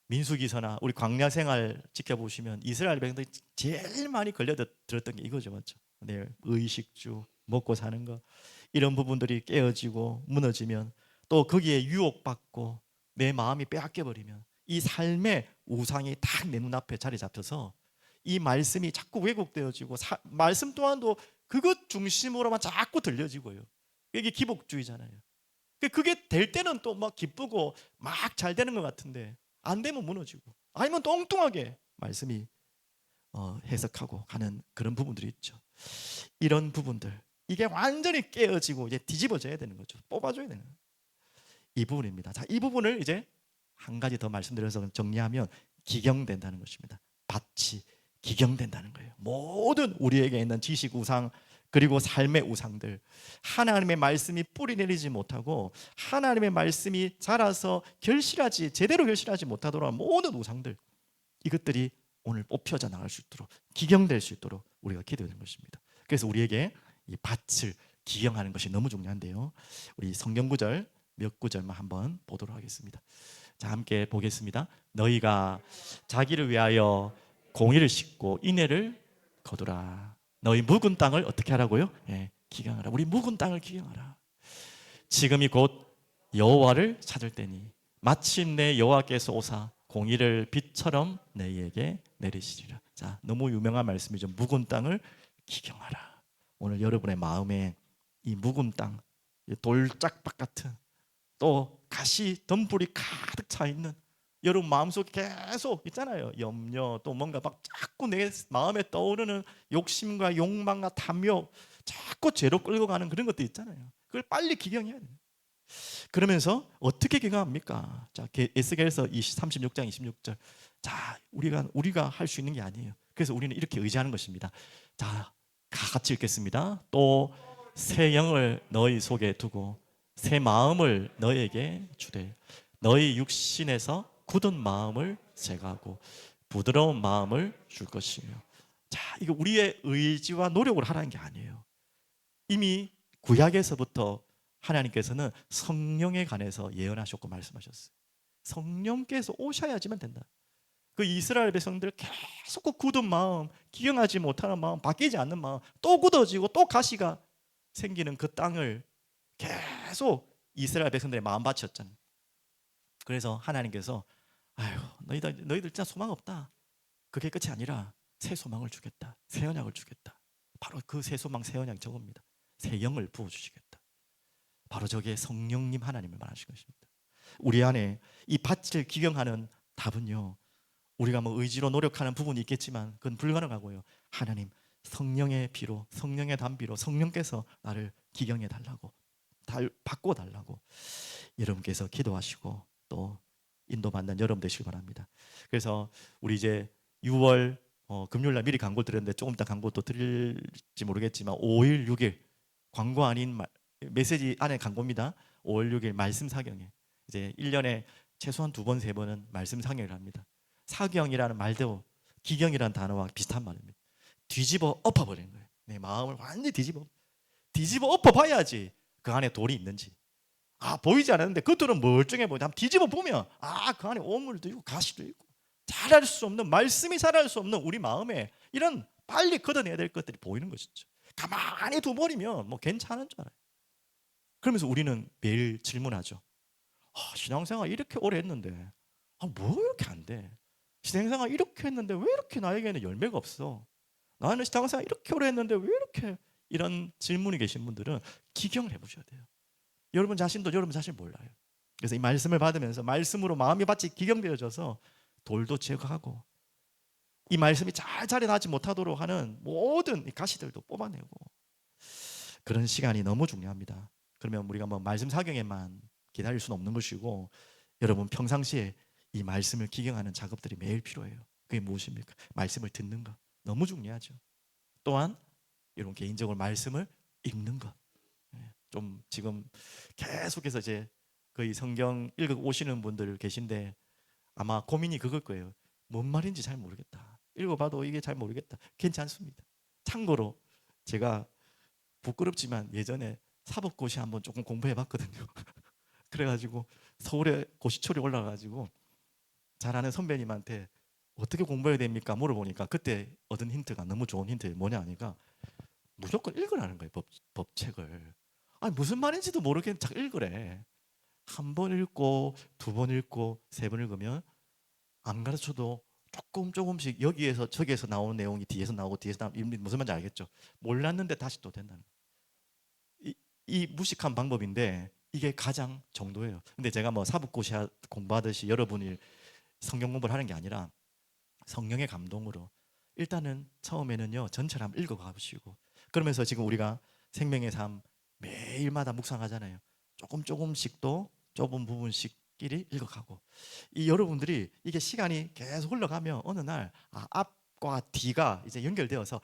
민수기서나 우리 광야 생활 지켜보시면 이스라엘 백성들이 제일 많이 걸려들었던 게 이거죠. 맞죠? 네, 의식주, 먹고 사는 거. 이런 부분들이 깨어지고 무너지면, 또 거기에 유혹받고 내 마음이 빼앗겨 버리면 이 삶의 우상이 딱 내 눈앞에 자리 잡혀서 이 말씀이 자꾸 왜곡되어지고 말씀 또한도 그것 중심으로만 자꾸 들려지고요. 이게 기복주의잖아요. 그게 될 때는 또 막 기쁘고 막 잘 되는 것 같은데 안 되면 무너지고, 아니면 또 엉뚱하게 말씀이 해석하고 하는 그런 부분들이 있죠. 이런 부분들, 이게 완전히 깨어지고 이제 뒤집어져야 되는 거죠. 뽑아줘야 되는 거예요. 이 부분입니다. 자, 이 부분을 이제 한 가지 더 말씀드려서 정리하면 기경된다는 것입니다. 밭이 기경된다는 거예요. 모든 우리에게 있는 지식 우상 그리고 삶의 우상들, 하나님의 말씀이 뿌리 내리지 못하고 하나님의 말씀이 자라서 제대로 결실하지 못하도록 모든 우상들, 이것들이 오늘 뽑혀져 나갈 수 있도록, 기경될 수 있도록 우리가 기도하는 것입니다. 그래서 우리에게 이 밭을 기경하는 것이 너무 중요한데요. 우리 성경 구절 몇 구절만 한번 보도록 하겠습니다. 자, 함께 보겠습니다. 너희가 자기를 위하여 공의를 싣고 인애를 거두라. 너희 묵은 땅을 어떻게 하라고요? 예, 기경하라. 우리 묵은 땅을 기경하라. 지금이 곧 여호와를 찾을 때니 마침내 여호와께서 오사 공의를 빛처럼 너희에게 내리시리라. 자, 너무 유명한 말씀이죠. 묵은 땅을 기경하라. 오늘 여러분의 마음에 이 묵은 땅, 돌짝밭 같은, 또 가시 덤불이 가득 차 있는 여러분 마음속에 계속 있잖아요. 염려, 또 뭔가 막 자꾸 내 마음에 떠오르는 욕심과 욕망과 탐욕, 자꾸 죄로 끌고 가는 그런 것도 있잖아요. 그걸 빨리 기경해야 돼요. 그러면서 어떻게 기경합니까? 자, 에스겔서 36장 26절. 자, 우리가 할 수 있는 게 아니에요. 그래서 우리는 이렇게 의지하는 것입니다. 자, 같이 읽겠습니다. 또 새 영을 너희 속에 두고 새 마음을 너희에게 주되 너희 육신에서 굳은 마음을 제거하고 부드러운 마음을 줄 것이며. 자, 이거 우리의 의지와 노력을 하라는 게 아니에요. 이미 구약에서부터 하나님께서는 성령에 관해서 예언하셨고 말씀하셨어요. 성령께서 오셔야지만 된다. 그 이스라엘 백성들 계속 그 굳은 마음, 기경하지 못하는 마음, 바뀌지 않는 마음, 또 굳어지고 또 가시가 생기는 그 땅을 계속 이스라엘 백성들의 마음 바쳤잖아요. 그래서 하나님께서 아유, 너희들 진짜 소망 없다. 그게 끝이 아니라 새 소망을 주겠다. 새 언약을 주겠다. 바로 그 새 소망, 새 언약 저겁니다. 새 영을 부어주시겠다. 바로 저게 성령님 하나님을 말하신 것입니다. 우리 안에 이 밭을 기경하는 답은요, 우리가 뭐 의지로 노력하는 부분이 있겠지만 그건 불가능하고요. 하나님, 성령의 피로, 성령의 담비로 성령께서 나를 기경해 달라고, 바꿔 달라고 여러분께서 기도하시고 또 인도받는 여러분 되시길 바랍니다. 그래서 우리 이제 6월 금요일날 미리 광고 드렸는데 조금 이따 광고 또 드릴지 모르겠지만 5일 6일 광고 아닌 메시지 안에 광고입니다. 5월 6일 말씀 사경에 이제 1년에 최소한 2번 3번은 말씀 사경을 합니다. 사경이라는 말도 기경이라는 단어와 비슷한 말입니다. 뒤집어 엎어버리는 거예요. 내 마음을 완전히 뒤집어 엎어봐야지 그 안에 돌이 있는지. 보이지 않았는데 겉으로는 멀쩡해 보이는데 한번 뒤집어 보면 그 안에 오물도 있고 가시도 있고 잘할 수 없는, 말씀이 잘할 수 없는 우리 마음에 이런 빨리 걷어내야 될 것들이 보이는 것이죠. 가만히 둬버리면 뭐 괜찮은 줄 알아요. 그러면서 우리는 매일 질문하죠. 신앙생활 이렇게 오래 했는데 뭐 이렇게 안 돼? 신앙생활 이렇게 했는데 왜 이렇게 나에게는 열매가 없어? 나는 신앙생활 이렇게 오래 했는데 왜 이렇게 이런 질문이 계신 분들은 기경을 해보셔야 돼요. 여러분 자신도 여러분 자신 몰라요. 그래서 이 말씀을 받으면서 말씀으로 마음이 마치 기경되어져서 돌도 제거하고 이 말씀이 잘 자리 나지 못하도록 하는 모든 가시들도 뽑아내고 그런 시간이 너무 중요합니다. 그러면 우리가 뭐 말씀 사경에만 기다릴 수는 없는 것이고 여러분 평상시에 이 말씀을 기경하는 작업들이 매일 필요해요. 그게 무엇입니까? 말씀을 듣는 것 너무 중요하죠. 또한 여러분 개인적으로 말씀을 읽는 것. 좀 지금 계속해서 이제 거의 성경 읽어 오시는 분들 계신데 아마 고민이 그걸 거예요. 뭔 말인지 잘 모르겠다. 읽어봐도 이게 잘 모르겠다. 괜찮습니다. 참고로 제가 부끄럽지만 예전에 사법고시 한번 조금 공부해봤거든요. 그래가지고 서울에 고시철이 올라가가지고 잘 아는 선배님한테 어떻게 공부해야 됩니까? 물어보니까 그때 얻은 힌트가 너무 좋은 힌트예요. 뭐냐 하니까 무조건 읽으라는 거예요. 법책을. 아니 무슨 말인지도 모르겠는데 자꾸 읽으래. 한 번 읽고 두 번 읽고 세 번 읽으면 안 가르쳐도 조금씩 여기에서 저기에서 나오는 내용이 뒤에서 나오고 뒤에서 나오는 무슨 말인지 알겠죠? 몰랐는데 다시 또 된다는 이 무식한 방법인데 이게 가장 정도예요. 근데 제가 뭐 사법고시 공부하듯이 여러분이 성경 공부를 하는 게 아니라 성령의 감동으로 일단은 처음에는요 전체를 한번 읽어가 보시고 그러면서 지금 우리가 생명의 삶 매일마다 묵상하잖아요. 조금씩 또 좁은 부분씩끼리 읽어가고 이 여러분들이 이게 시간이 계속 흘러가면 어느 날 앞과 뒤가 이제 연결되어서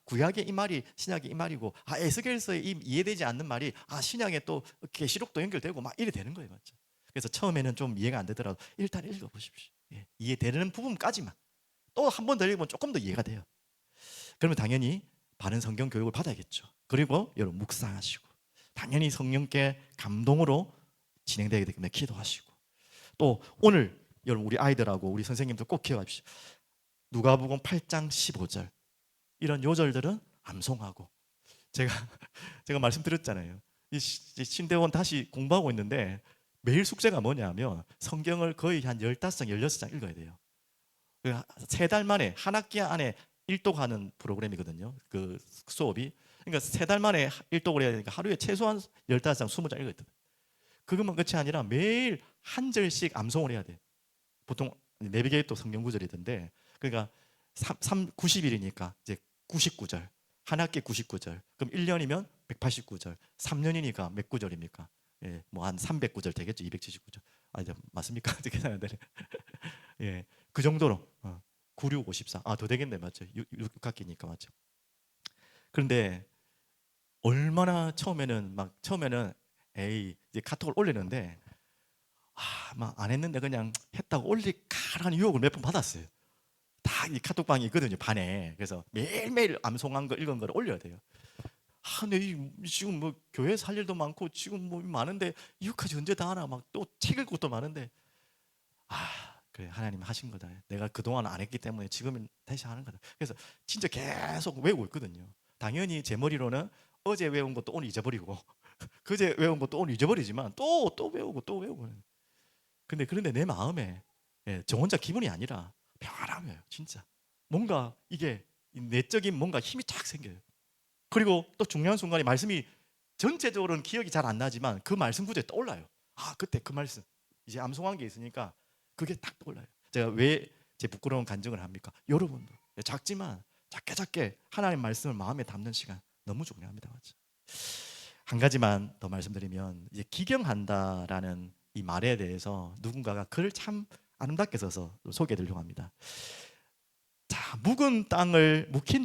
구약의 이 말이 신약의 이 말이고 에스겔서에 이해되지 않는 말이 신약에 또 계시록도 연결되고 막 이래 되는 거예요, 맞죠? 그래서 처음에는 좀 이해가 안 되더라도 일단 읽어보십시오. 이해되는 부분까지만 또 한 번 더 읽으면 조금 더 이해가 돼요. 그러면 당연히 바른 성경 교육을 받아야겠죠. 그리고 여러분 묵상하시고 당연히 성령께 감동으로 진행되게 되기 때문에 기도하시고 또 오늘 여러분 우리 아이들하고 우리 선생님들 꼭 기억하십시오. 누가복음 8장 15절 이런 요절들은 암송하고 제가 제가 말씀드렸잖아요. 이 신대원 다시 공부하고 있는데 매일 숙제가 뭐냐면 성경을 거의 한 15장, 16장 읽어야 돼요. 3달 만에 한 학기 안에 일독하는 프로그램이거든요. 그 수업이. 그러니까 3달 만에 일독을 해야 되니까 하루에 최소한 15장, 20장 읽어야 돼요. 그것만 끝이 아니라 매일 한 절씩 암송을 해야 돼. 보통 내비게이터 성경 구절이던데 그러니까 90일이니까 이제 99절. 한 학기 99절. 그럼 1년이면 189절. 3년이니까 몇 구절입니까? 예, 뭐 한 300구절 되겠죠. 279절. 이제 맞습니까? 어떻게 해야 되네. 예. 그 정도로 9, 6, 54. 더 되겠네. 맞죠? 6학기니까 맞죠? 그런데 얼마나 처음에는 에이 이제 카톡을 올리는데 막 안 했는데 그냥 했다고 올릴까라는 유혹을 몇 번 받았어요. 다 이 카톡방이 있거든요, 반에. 그래서 매일매일 암송한 거 읽은 거를 올려야 돼요. 근데 지금 뭐 교회에서 할 일도 많고 지금 뭐 많은데 이거까지 언제 다 하나 막 또 책 읽고 또 많은데 그래 하나님 하신 거다. 내가 그동안 안 했기 때문에 지금은 다시 하는 거다. 그래서 진짜 계속 외우고 있거든요. 당연히 제 머리로는 어제 외운 것도 오늘 잊어버리고 그제 외운 것도 오늘 잊어버리지만 또 외우고 또 외우고. 그런데 내 마음에 저 혼자 기분이 아니라 평안함이에요. 진짜 뭔가 이게 내적인 뭔가 힘이 쫙 생겨요. 그리고 또 중요한 순간에 말씀이 전체적으로는 기억이 잘 안 나지만 그 말씀 구조에 떠올라요. 그때 그 말씀 이제 암송한 게 있으니까 그게 딱 떠올라요. 제가 왜 제 부끄러운 간증을 합니까? 여러분도 작지만 작게 하나님의 말씀을 마음에 담는 시간 너무 중요합니다. 맞죠? 한 가지만 더 말씀드리면 이제 기경한다라는 이 말에 대해서 누군가가 글을 참 아름답게 써서 소개해드리려고 합니다. 자, 묵힌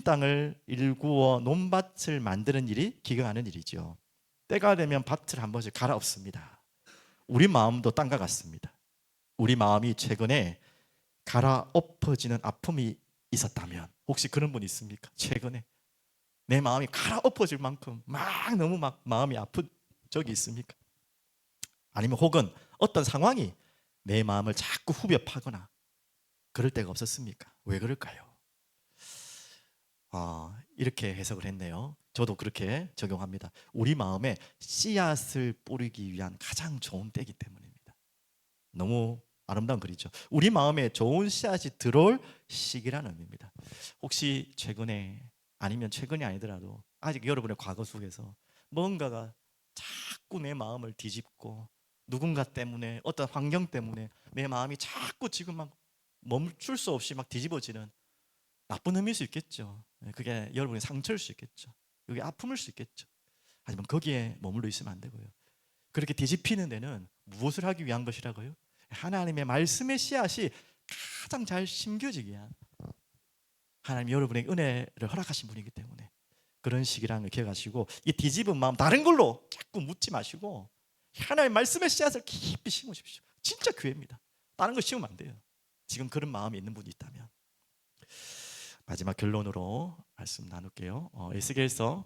땅을 일구어 논밭을 만드는 일이 기경하는 일이죠. 때가 되면 밭을 한 번씩 갈아엎습니다. 우리 마음도 땅과 같습니다. 우리 마음이 최근에 갈아엎어지는 아픔이 있었다면 혹시 그런 분 있습니까? 최근에 내 마음이 갈아엎어질 만큼 너무 마음이 아픈 적이 있습니까? 아니면 혹은 어떤 상황이 내 마음을 자꾸 후벼 파거나 그럴 때가 없었습니까? 왜 그럴까요? 이렇게 해석을 했네요. 저도 그렇게 적용합니다. 우리 마음에 씨앗을 뿌리기 위한 가장 좋은 때이기 때문입니다. 너무 아름다운 글이죠. 우리 마음에 좋은 씨앗이 들어올 시기라는 의미입니다. 혹시 최근에 아니면 최근이 아니더라도 아직 여러분의 과거 속에서 뭔가가 자꾸 내 마음을 뒤집고 누군가 때문에 어떤 환경 때문에 내 마음이 자꾸 지금 막 멈출 수 없이 막 뒤집어지는 나쁜 의미일 수 있겠죠. 그게 여러분의 상처일 수 있겠죠. 그게 아픔일 수 있겠죠. 하지만 거기에 머물러 있으면 안 되고요. 그렇게 뒤집히는 데는 무엇을 하기 위한 것이라고요? 하나님의 말씀의 씨앗이 가장 잘 심겨지게 한 하나님 여러분에게 은혜를 허락하신 분이기 때문에 그런 식이라는 걸 기억하시고 이 뒤집은 마음 다른 걸로 자꾸 묻지 마시고 하나님의 말씀의 씨앗을 깊이 심으십시오. 진짜 기회입니다. 다른 거 심으면 안 돼요. 지금 그런 마음이 있는 분이 있다면. 마지막 결론으로 말씀 나눌게요. 에스겔서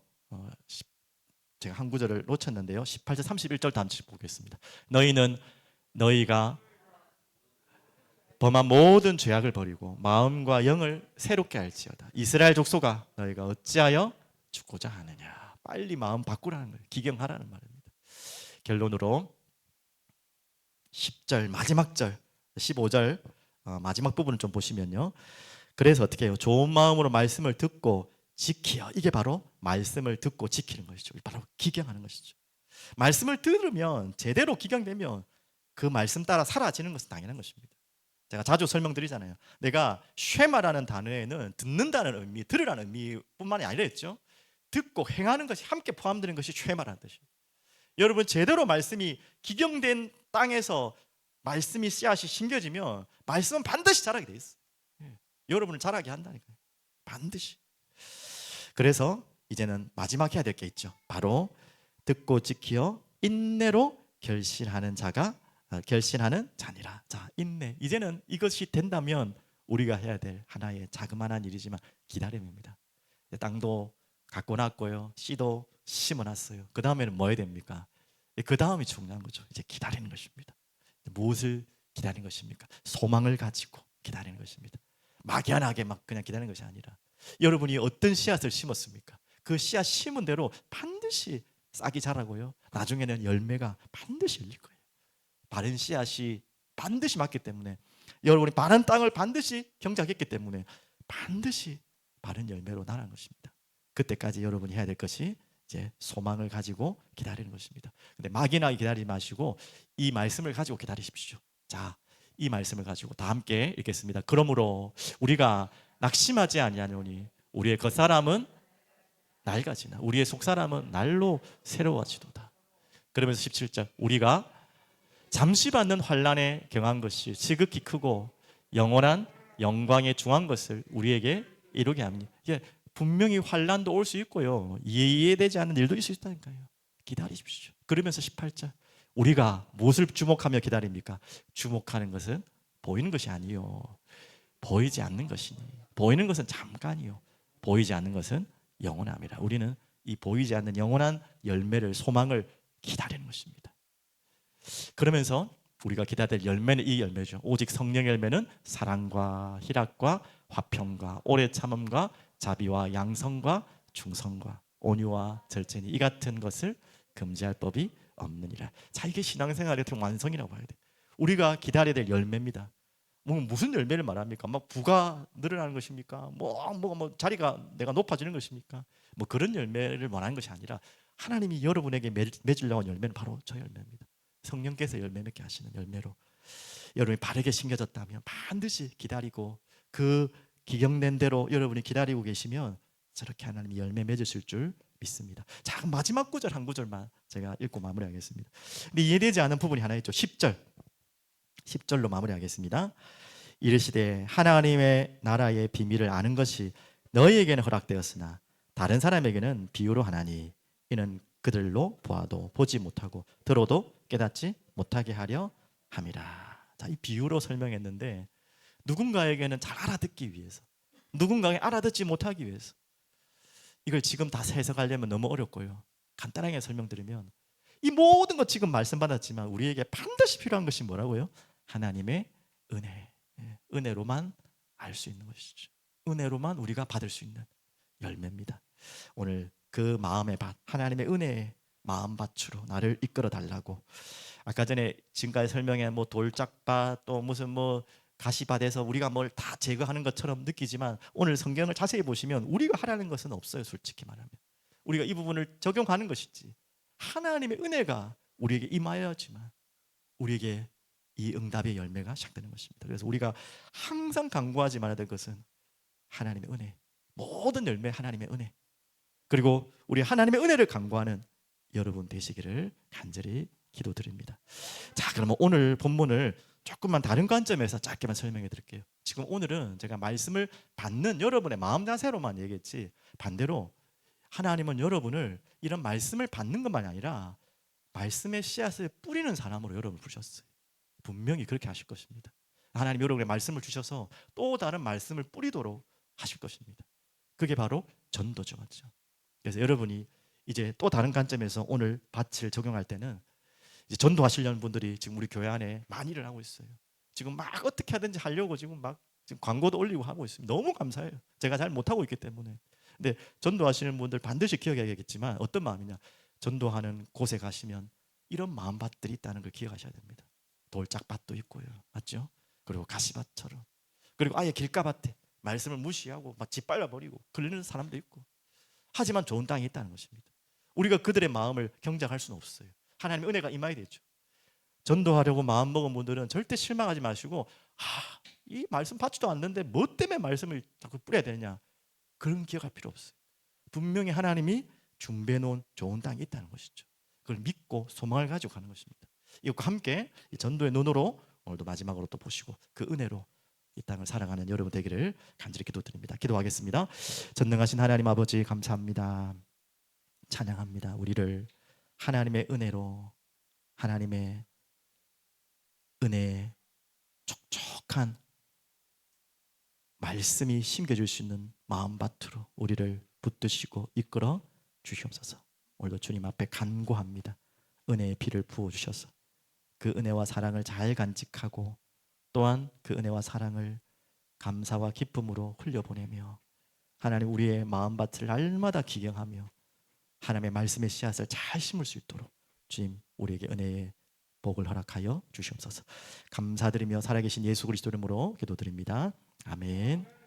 제가 한 구절을 놓쳤는데요. 18절 31절 다시 보겠습니다. 너희는 너희가 범한 모든 죄악을 버리고 마음과 영을 새롭게 할지어다. 이스라엘 족속아 너희가 어찌하여 죽고자 하느냐. 빨리 마음 바꾸라는 거예요. 기경하라는 말입니다. 결론으로 10절 마지막 절 15절 마지막 부분을 좀 보시면요. 그래서 어떻게 해요? 좋은 마음으로 말씀을 듣고 지키어. 이게 바로 말씀을 듣고 지키는 것이죠. 바로 기경하는 것이죠. 말씀을 들으면 제대로 기경되면 그 말씀 따라 사라지는 것은 당연한 것입니다. 제가 자주 설명드리잖아요. 내가 쉐마라는 단어에는 듣는다는 의미, 들으라는 의미뿐만이 아니라 했죠. 듣고 행하는 것이 함께 포함되는 것이 쉐마라는 뜻이에요. 여러분 제대로 말씀이 기경된 땅에서 말씀이 씨앗이 심겨지면 말씀은 반드시 자라게 돼 있어요. 여러분을 자라게 한다니까요. 반드시. 그래서 이제는 마지막 해야 될 게 있죠. 바로 듣고 지키어 인내로 결실하는 자니라. 자, 인내. 이제는 이것이 된다면 우리가 해야 될 하나의 자그마한 일이지만 기다림입니다. 땅도 갖고 놨고요. 씨도 심어놨어요. 그 다음에는 뭐 해야 됩니까? 그 다음이 중요한 거죠. 이제 기다리는 것입니다. 무엇을 기다리는 것입니까? 소망을 가지고 기다리는 것입니다. 막연하게 막 그냥 기다리는 것이 아니라 여러분이 어떤 씨앗을 심었습니까? 그 씨앗 심은 대로 반드시 싹이 자라고요. 나중에는 열매가 반드시 열릴 거예요. 바른 씨앗이 반드시 맞기 때문에 여러분이 바른 땅을 반드시 경작했기 때문에 반드시 바른 열매로 나는 것입니다. 그때까지 여러분이 해야 될 것이 이제 소망을 가지고 기다리는 것입니다. 근데 막연하게 기다리지 마시고 이 말씀을 가지고 기다리십시오. 자, 이 말씀을 가지고 다 함께 읽겠습니다. 그러므로 우리가 낙심하지 아니하노니 우리의 겉사람은 낡아지나 우리의 속사람은 날로 새로워지도다. 그러면서 17절 우리가 잠시 받는 환난에 경한 것이 지극히 크고 영원한 영광에 중한 것을 우리에게 이루게 합니다. 분명히 환난도 올 수 있고요. 이해되지 않는 일도 있을 수 있다니까요. 기다리십시오. 그러면서 18절 우리가 무엇을 주목하며 기다립니까? 주목하는 것은 보이는 것이 아니요. 보이지 않는 것이니. 보이는 것은 잠깐이요. 보이지 않는 것은 영원함이라. 우리는 이 보이지 않는 영원한 열매를 소망을 기다리는 것입니다. 그러면서 우리가 기다릴 열매는 이 열매죠. 오직 성령 열매는 사랑과 희락과 화평과 오래 참음과 자비와 양성과 충성과 온유와 절제니 이 같은 것을 금지할 법이 없느니라. 자, 이게 신앙생활의 완성이라고 봐야 돼. 우리가 기다려야 될 열매입니다. 무슨 열매를 말합니까? 막 부가 늘어나는 것입니까? 뭐 자리가 내가 높아지는 것입니까? 뭐 그런 열매를 말하는 것이 아니라 하나님이 여러분에게 맺으려고 하는 열매는 바로 저 열매입니다. 성령께서 열매 맺게 하시는 열매로 여러분이 바르게 심겨졌다면 반드시 기다리고 그 기경된 대로 여러분이 기다리고 계시면 저렇게 하나님이 열매 맺으실 줄 믿습니다. 자, 마지막 구절 한 구절만 제가 읽고 마무리하겠습니다. 근데 이해되지 않은 부분이 하나 있죠. 10절로 마무리하겠습니다. 이르시되 하나님의 나라의 비밀을 아는 것이 너희에게는 허락되었으나 다른 사람에게는 비유로 하나니 이는 그들로 보아도 보지 못하고 들어도 깨닫지 못하게 하려 함이라. 자, 이 비유로 설명했는데 누군가에게는 잘 알아듣기 위해서, 누군가에게 알아듣지 못하기 위해서 이걸 지금 다 해석하려면 너무 어렵고요. 간단하게 설명드리면 이 모든 것 지금 말씀 받았지만 우리에게 반드시 필요한 것이 뭐라고요? 하나님의 은혜. 은혜로만 알 수 있는 것이죠. 은혜로만 우리가 받을 수 있는 열매입니다. 오늘 그 마음의 밭, 하나님의 은혜의 마음밭으로 나를 이끌어 달라고. 아까 전에 지금까지 설명한 뭐 돌짝밭 또 무슨 뭐 가시밭에서 우리가 뭘 다 제거하는 것처럼 느끼지만 오늘 성경을 자세히 보시면 우리가 하라는 것은 없어요. 솔직히 말하면 우리가 이 부분을 적용하는 것이지, 하나님의 은혜가 우리에게 임하여야지만 우리에게 이 응답의 열매가 시작되는 것입니다. 그래서 우리가 항상 간구하지 말아야 될 것은 하나님의 은혜, 모든 열매 하나님의 은혜, 그리고 우리 하나님의 은혜를 간구하는 여러분 되시기를 간절히 기도드립니다. 자, 그러면 오늘 본문을 조금만 다른 관점에서 짧게만 설명해 드릴게요. 지금 오늘은 제가 말씀을 받는 여러분의 마음 자세로만 얘기했지, 반대로 하나님은 여러분을 이런 말씀을 받는 것만이 아니라 말씀의 씨앗을 뿌리는 사람으로 여러분을 부르셨어요. 분명히 그렇게 하실 것입니다. 하나님 여러분의 말씀을 주셔서 또 다른 말씀을 뿌리도록 하실 것입니다. 그게 바로 전도죠, 맞죠? 그래서 여러분이 이제 또 다른 관점에서 오늘 밭을 적용할 때는, 이제 전도하시려는 분들이 지금 우리 교회 안에 많이 일을 하고 있어요. 지금 막 어떻게 하든지 하려고 지금 막 지금 광고도 올리고 하고 있습니다. 너무 감사해요. 제가 잘 못하고 있기 때문에. 근데 전도하시는 분들 반드시 기억해야겠지만, 어떤 마음이냐, 전도하는 곳에 가시면 이런 마음밭들이 있다는 걸 기억하셔야 됩니다. 돌짝밭도 있고요, 맞죠? 그리고 가시밭처럼, 그리고 아예 길가밭에 말씀을 무시하고 막 짓밟아 버리고 걸리는 사람도 있고, 하지만 좋은 땅이 있다는 것입니다. 우리가 그들의 마음을 경작할 수는 없어요. 하나님의 은혜가 임하야 되죠. 전도하려고 마음먹은 분들은 절대 실망하지 마시고, 이 말씀 받지도 않는데 뭐 때문에 말씀을 자꾸 뿌려야 되냐, 그런 기억할 필요 없어요. 분명히 하나님이 준비해 놓은 좋은 땅이 있다는 것이죠. 그걸 믿고 소망을 가지고 가는 것입니다. 이것과 함께 이 전도의 눈으로 오늘도 마지막으로 또 보시고 그 은혜로 이 땅을 살아가는 여러분 되기를 간절히 기도드립니다. 기도하겠습니다. 전능하신 하나님 아버지, 감사합니다. 찬양합니다. 우리를 하나님의 은혜로, 하나님의 은혜에 촉촉한 말씀이 심겨줄 수 있는 마음밭으로 우리를 붙드시고 이끌어 주시옵소서. 오늘도 주님 앞에 간구합니다. 은혜의 비를 부어주셔서 그 은혜와 사랑을 잘 간직하고, 또한 그 은혜와 사랑을 감사와 기쁨으로 흘려보내며 하나님 우리의 마음밭을 날마다 기경하며 하나님의 말씀의 씨앗을 잘 심을 수 있도록 주님 우리에게 은혜의 복을 허락하여 주시옵소서. 감사드리며 살아계신 예수 그리스도 이름으로 기도드립니다. 아멘.